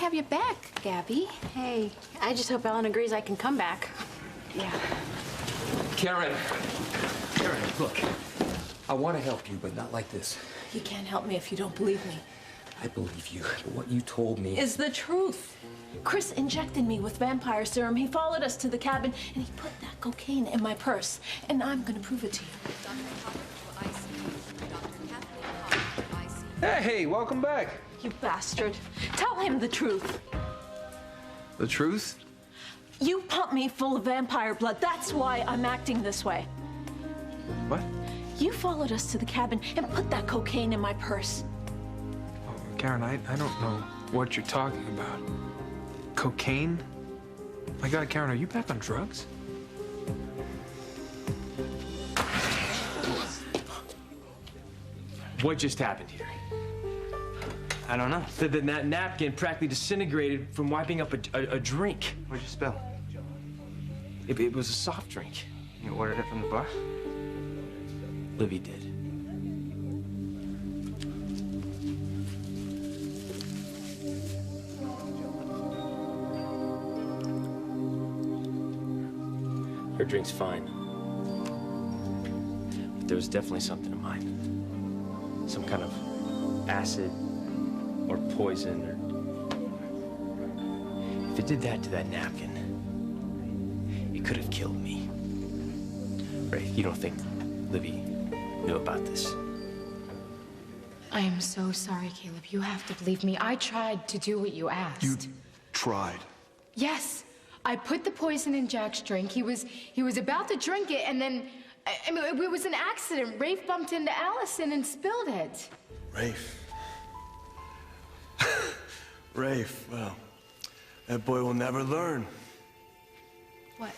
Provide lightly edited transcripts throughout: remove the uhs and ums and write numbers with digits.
have you back, Gabby. Hey, I just hope Ellen agrees I can come back. Yeah. Karen, look. I want to help you, but not like this. You can't help me if you don't believe me. I believe you, but what you told me Is the truth. Chris injected me with vampire serum. He followed us to the cabin, and he put that cocaine in my purse. And I'm gonna prove it to you. Hey, welcome back. You bastard. Tell him the truth. The truth? You pumped me full of vampire blood. That's why I'm acting this way. What? You followed us to the cabin and put that cocaine in my purse. Oh, Karen, I don't know what you're talking about. Cocaine? My God, Karen, are you back on drugs? What just happened here? I don't know. That napkin practically disintegrated from wiping up a drink. What'd you spill? It was a soft drink. You ordered it from the bar? Livy did. Her drink's fine. But there was definitely something in mine. Some kind of acid or poison or... If it did that to that napkin, it could have killed me. Ray, you don't think Livy knew about this? I am so sorry, Caleb. You have to believe me. I tried to do what you asked. You tried? Yes. I put the poison in Jack's drink. He was about to drink it, and then, I mean, it was an accident. Rafe bumped into Allison and spilled it. Rafe. Rafe, well, that boy will never learn. What?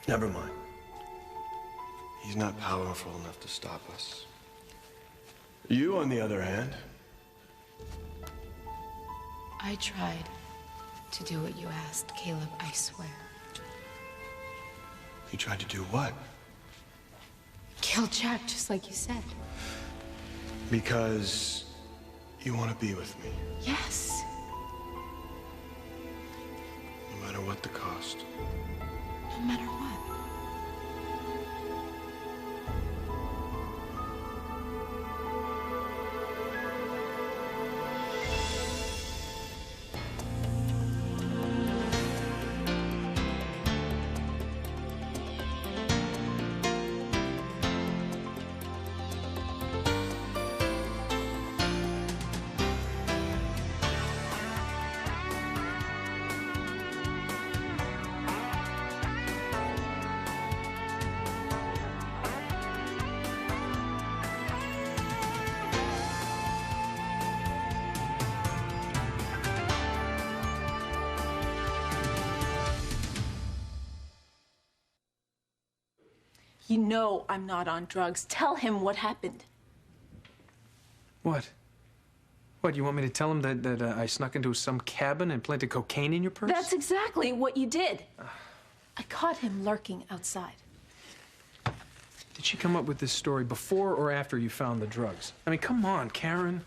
Never mind. He's not powerful enough to stop us. You, on the other hand... I tried to do what you asked, Caleb, I swear. You tried to do what? Kill Jack, just like you said. Because you want to be with me, Yes. no matter what the cost. No matter what. You know I'm not on drugs. Tell him what happened. What? What, you want me to tell him that I snuck into some cabin and planted cocaine in your purse? That's exactly what you did. I caught him lurking outside. Did she come up with this story before or after you found the drugs? I mean, come on, Karen.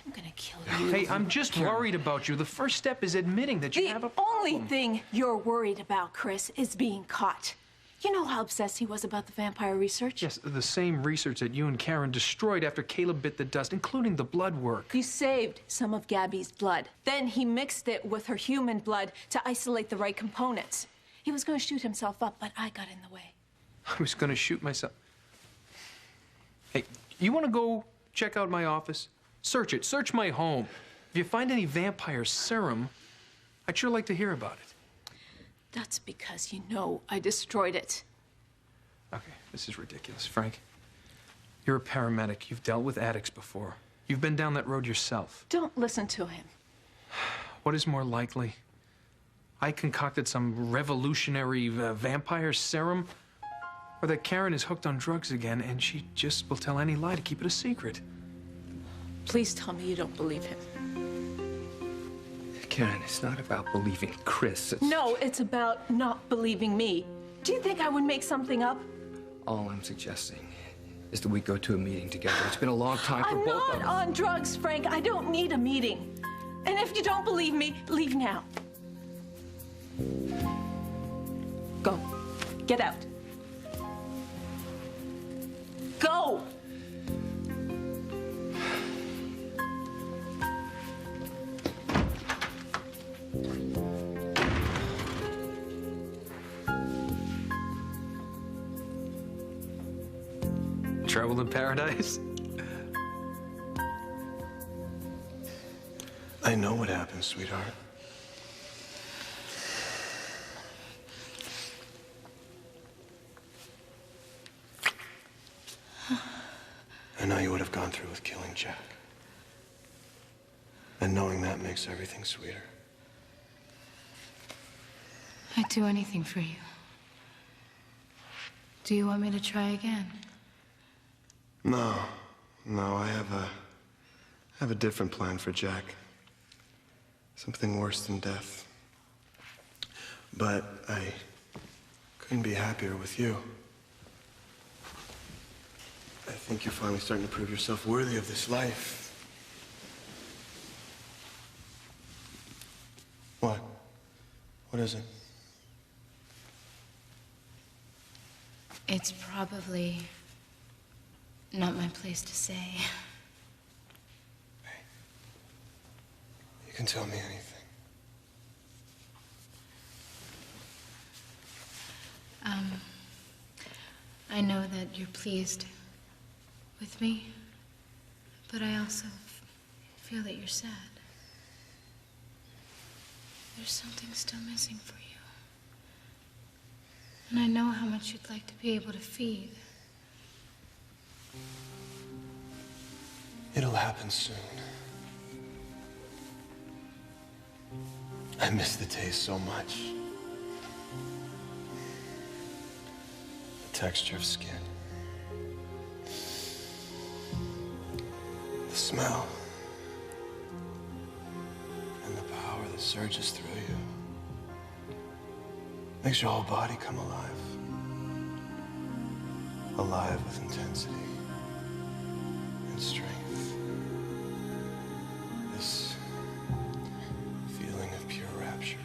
I'm gonna kill you. Hey, I'm just worried about you. The first step is admitting that you have a The problem. only thing you're worried about, Chris, is being caught. You know how obsessed he was about the vampire research? Yes, the same research that you and Karen destroyed after Caleb bit the dust, including the blood work. You saved some of Gabby's blood. Then he mixed it with her human blood to isolate the right components. He was going to shoot himself up, but I got in the way. I was going to shoot myself. Hey, you want to go check out my office? Search it. Search my home. If you find any vampire serum, I'd sure like to hear about it. That's because you know I destroyed it. Okay, this is ridiculous. Frank, you're a paramedic. You've dealt with addicts before. You've been down that road yourself. Don't listen to him. What is more likely? I concocted some revolutionary vampire serum? Or that Karen is hooked on drugs again and she just will tell any lie to keep it a secret? Please tell me you don't believe him. Karen, it's not about believing Chris. No, it's about not believing me. Do you think I would make something up? All I'm suggesting is that we go to a meeting together. It's been a long time for I'm both of not us. on drugs, Frank. I don't need a meeting. And if you don't believe me, leave now. Go. Get out. Go! Trouble in paradise? I know what happened, sweetheart. I know you would have gone through with killing Jack. And knowing that makes everything sweeter. I'd do anything for you. Do you want me to try again? No, I have a different plan for Jack. Something worse than death. But I couldn't be happier with you. I think you're finally starting to prove yourself worthy of this life. What? What is it? It's probably not my place to say. Hey, you can tell me anything. I know that you're pleased with me, but I also feel that you're sad. There's something still missing for you. And I know how much you'd like to be able to feed. It'll happen soon. I miss the taste so much. The texture of skin. The smell. And the power that surges through you. Makes your whole body come alive. Alive with intensity and strength. This feeling of pure rapture.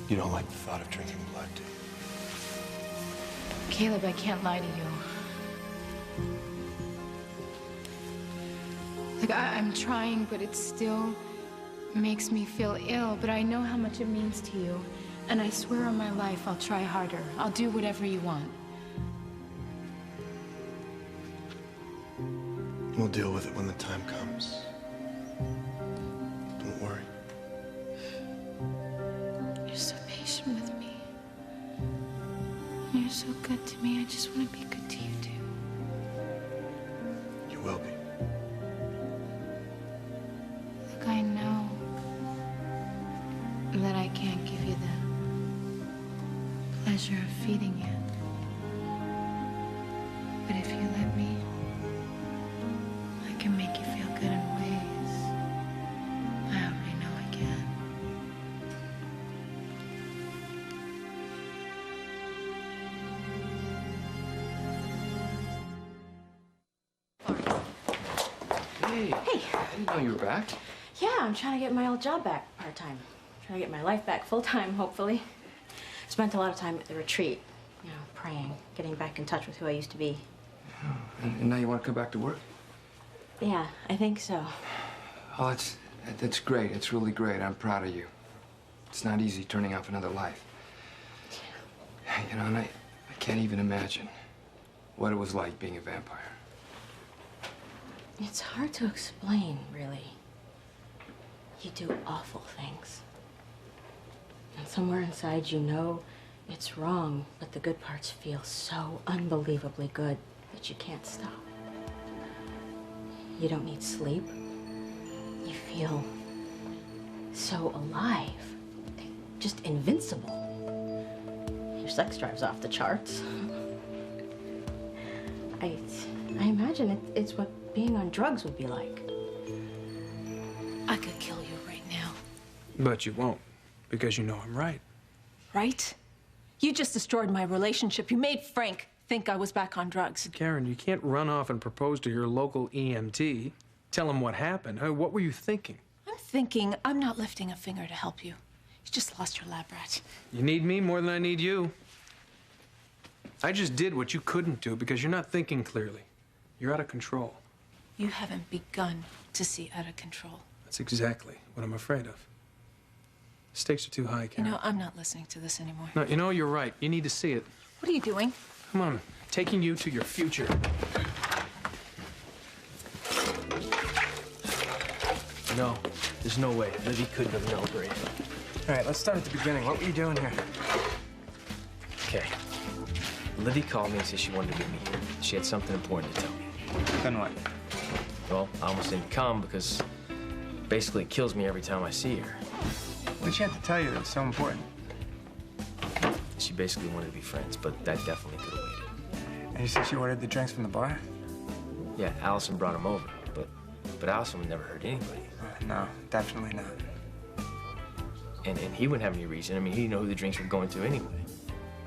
You don't like the thought of drinking blood, do you? Caleb, I can't lie to you. Like, I'm trying, but it still makes me feel ill. But I know how much it means to you. And I swear on my life, I'll try harder. I'll do whatever you want. We'll deal with it when the time comes. Don't worry. You're so patient with me. You're so good to me. I just want to be good to you, too. You will be. Look, I know that I can't give you the pleasure of feeding you. But if you let me, I can make you feel good in ways I already know I can. Hey. I didn't know you were back. Yeah, I'm trying to get my old job back part-time. Trying to get my life back full-time, hopefully. Spent a lot of time at the retreat, you know, praying, getting back in touch with who I used to be. And now you want to come back to work? Yeah, I think so. Oh, that's great. It's really great. I'm proud of you. It's not easy turning off another life. You know, and I can't even imagine what it was like being a vampire. It's hard to explain, really. You do awful things. And somewhere inside you know it's wrong, but the good parts feel so unbelievably good that you can't stop. You don't need sleep. You feel so alive, just invincible. Your sex drive's off the charts. I imagine it's what being on drugs would be like. I could kill you right now. But you won't, because you know I'm right. Right? You just destroyed my relationship. You made Frank think I was back on drugs. Karen, you can't run off and propose to your local EMT. Tell him what happened. What were you thinking? I'm thinking I'm not lifting a finger to help you. You just lost your lab rat. You need me more than I need you. I just did what you couldn't do because you're not thinking clearly. You're out of control. You haven't begun to see out of control. That's exactly what I'm afraid of. Stakes are too high, You Karen. know, I'm not listening to this anymore. No, you know, you're right. You need to see it. What are you doing? Come on, taking you to your future. No, there's no way. Livy couldn't have known, Ray. All right, let's start at the beginning. What were you doing here? Okay. Livy called me and said she wanted to meet me here. She had something important to tell me. Then what? Well, I almost didn't come because basically it kills me every time I see her. What did she have to tell you that was so important? She basically wanted to be friends, but that definitely could have waited. And you said she ordered the drinks from the bar? Yeah, Allison brought him over, but Allison would never hurt anybody. No, definitely not. And he wouldn't have any reason. I mean, he didn't know who the drinks were going to anyway.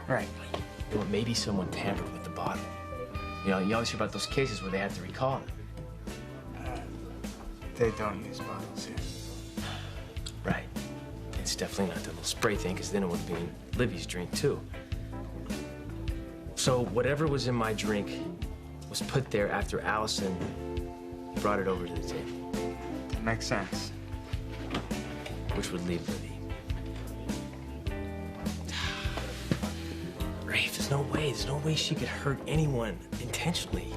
Right. Well, maybe someone tampered with the bottle. You know, you always hear about those cases where they have to recall it. They don't use bottles here. Right. It's definitely not the little spray thing, because then it would be in Livy's drink, too. So whatever was in my drink was put there after Allison brought it over to the table, That makes sense. which would leave Livy. Rafe, there's no way she could hurt anyone intentionally.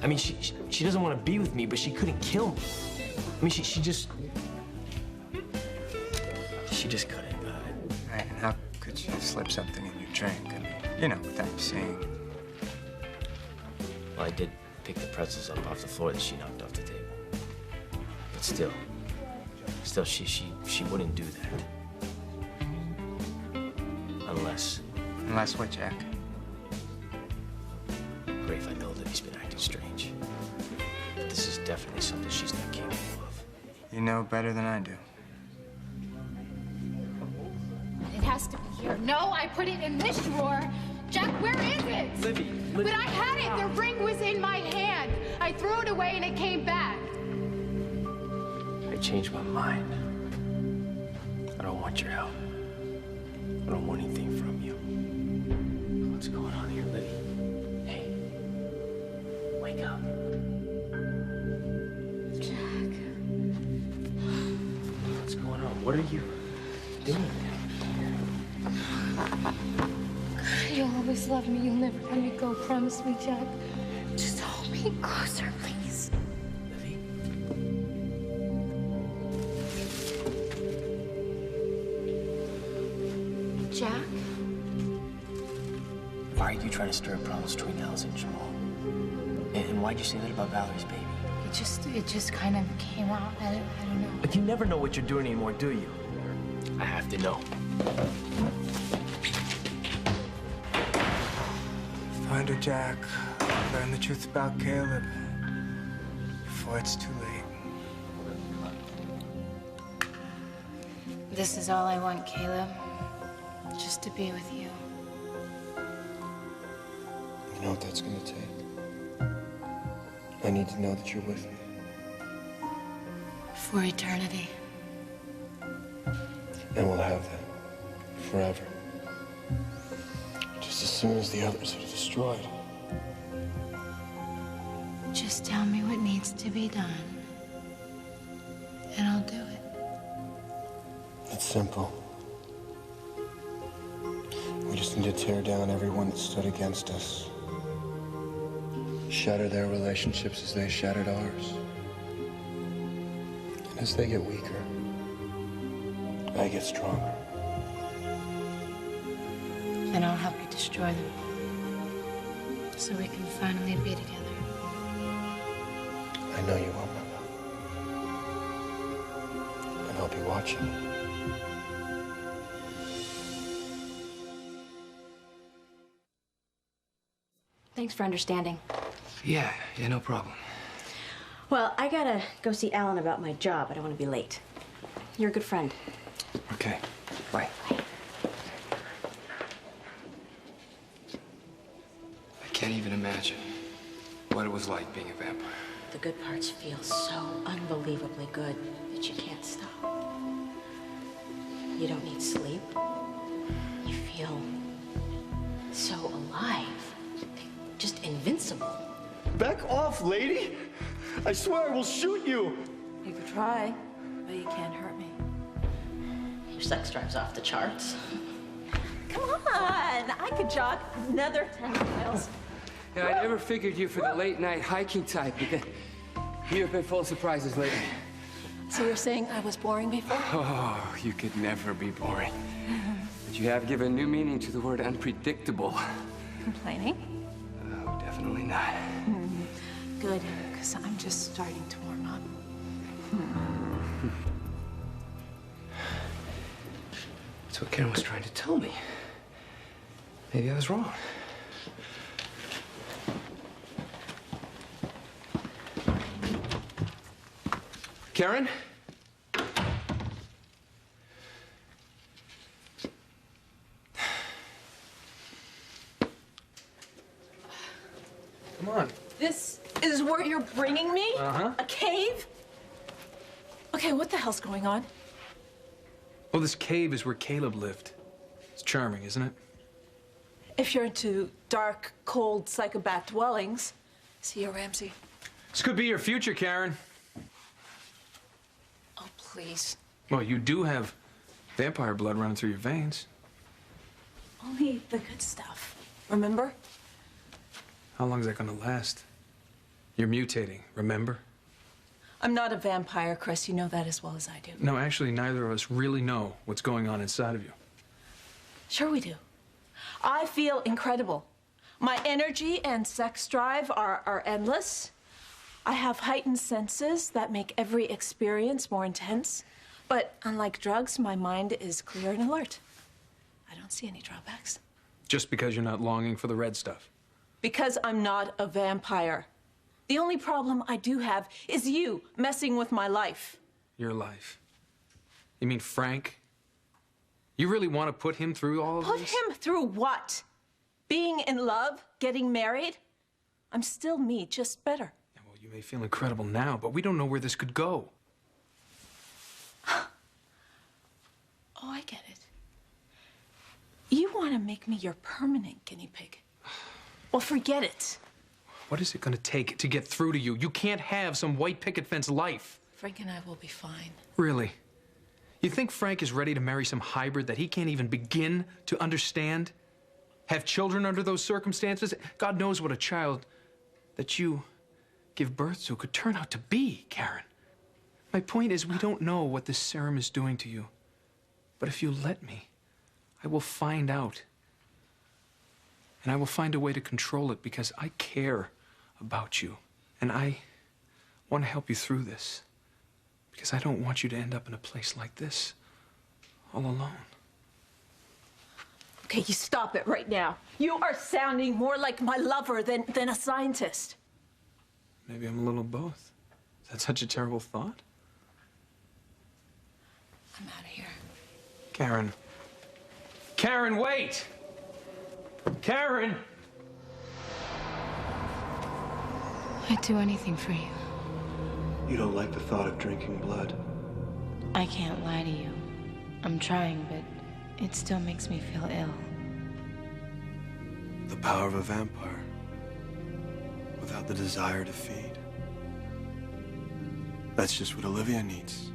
I mean, she doesn't want to be with me, but she couldn't kill me. I mean, she just couldn't. Right, and how could you slip something in your drink? I mean, you know, without you seeing. Well, I did pick the pretzels up off the floor that she knocked off the table. But still, she wouldn't do that. Unless, Unless what, Jack? Rafe, I know Livy's been acting strange. But this is definitely something she's not capable of. You know better than I do. It has to be here. No, I put it in this drawer. Jack, where is it? Livy! But I had it. The ring was in my hand. I threw it away and it came back. I changed my mind. I don't want your help. I don't want anything from you. What's going on here, Livy? Hey, wake up. Jack. What's going on? What are you doing? You'll always love me. You'll never let me go. Promise me, Jack. Just hold me closer, please. Livy? Jack? Why are you trying to stir up problems between Allison and Jamal? And why'd you say that about Valerie's baby? It just kind of came out. I don't know. But you never know what you're doing anymore, do you? I have to know. Find her, Jack. Learn the truth about Caleb before it's too late. This is all I want, Caleb. Just to be with you. You know what that's gonna take? I need to know that you're with me. For eternity. And we'll have that forever. Just as soon as the others are destroyed. Just tell me what needs to be done. And I'll do it. It's simple. We just need to tear down everyone that stood against us. Shatter their relationships as they shattered ours. And as they get weaker, I get stronger. Then I'll help you destroy them. So we can finally be together. I know you will, my love. And I'll be watching you. Thanks for understanding. Yeah, no problem. Well, I gotta go see Alan about my job. I don't want to be late. You're a good friend. Okay, bye. can't even imagine what it was like being a vampire. The good parts feel so unbelievably good that you can't stop. You don't need sleep. You feel so alive. Just invincible. Back off, lady! I swear I will shoot you! You could try, but you can't hurt me. Your sex drive's off the charts. Come on, I could jog another 10 miles. Yeah, I never figured you for the late night hiking type because you've been full of surprises lately. So you're saying I was boring before? Oh, you could never be boring. But you have given new meaning to the word unpredictable. Complaining? Oh, definitely not. Good, because I'm just starting to warm up. That's what Karen was trying to tell me. Maybe I was wrong. Karen? Come on. This is where you're bringing me? Uh-huh. A cave? Okay, what the hell's going on? Well, this cave is where Caleb lived. It's charming, isn't it? If you're into dark, cold, psychopath dwellings, see you, Ramsey. This could be your future, Karen. Oh, please. Well, you do have vampire blood running through your veins. Only the good stuff. Remember? How long is that going to last? You're mutating, remember? I'm not a vampire, Chris. You know that as well as I do. No, actually, neither of us really know what's going on inside of you. Sure we do. I feel incredible. My energy and sex drive are endless. I have heightened senses that make every experience more intense. But unlike drugs, my mind is clear and alert. I don't see any drawbacks. Just because you're not longing for the red stuff. Because I'm not a vampire. The only problem I do have is you messing with my life. Your life. You mean Frank? You really want to put him through all of Put this? him through what? Being in love? Getting married? I'm still me, just better. Well, you may feel incredible now, but we don't know where this could go. Oh, I get it. You want to make me your permanent guinea pig. Well, forget it. What is it going to take to get through to you? You can't have some white picket fence life. Frank and I will be fine. Really? You think Frank is ready to marry some hybrid that he can't even begin to understand? Have children under those circumstances? God knows what a child that you give birth to could turn out to be, Karen. My point is, we don't know what this serum is doing to you. But if you let me, I will find out. And I will find a way to control it because I care about you. And I want to help you through this. Because I don't want you to end up in a place like this, all alone. Okay, you stop it right now. You are sounding more like my lover than a scientist. Maybe I'm a little both. Is that such a terrible thought? I'm out of here. Karen. Karen, wait! Karen! I'd do anything for you. You don't like the thought of drinking blood. I can't lie to you. I'm trying, but it still makes me feel ill. The power of a vampire. Without the desire to feed. That's just what Olivia needs.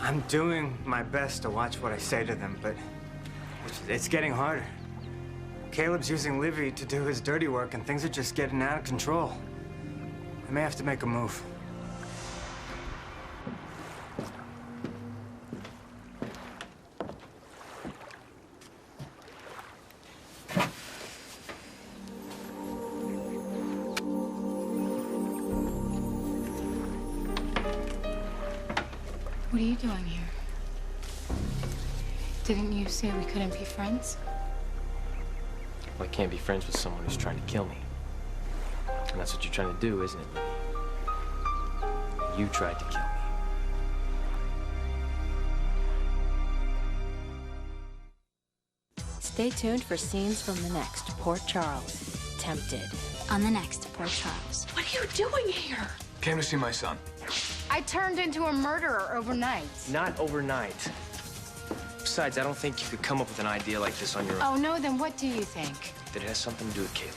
I'm doing my best to watch what I say to them, but it's getting harder. Caleb's using Livy to do his dirty work, and things are just getting out of control. I may have to make a move. What are you doing here? Didn't you say we couldn't be friends? Well, I can't be friends with someone who's trying to kill me. And that's what you're trying to do, isn't it? You tried to kill me. Stay tuned for scenes from the next Port Charles. Tempted. On the next Port Charles. What are you doing here? Came to see my son. I turned into a murderer overnight. Not overnight. Besides, I don't think you could come up with an idea like this on your own. Oh, no, then what do you think? That it has something to do with Caleb.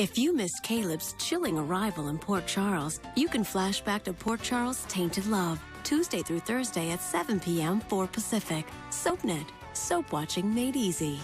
If you missed Caleb's chilling arrival in Port Charles, you can flash back to Port Charles' Tainted Love, Tuesday through Thursday at 7 p.m. 4 Pacific. SoapNet. Soap watching made easy.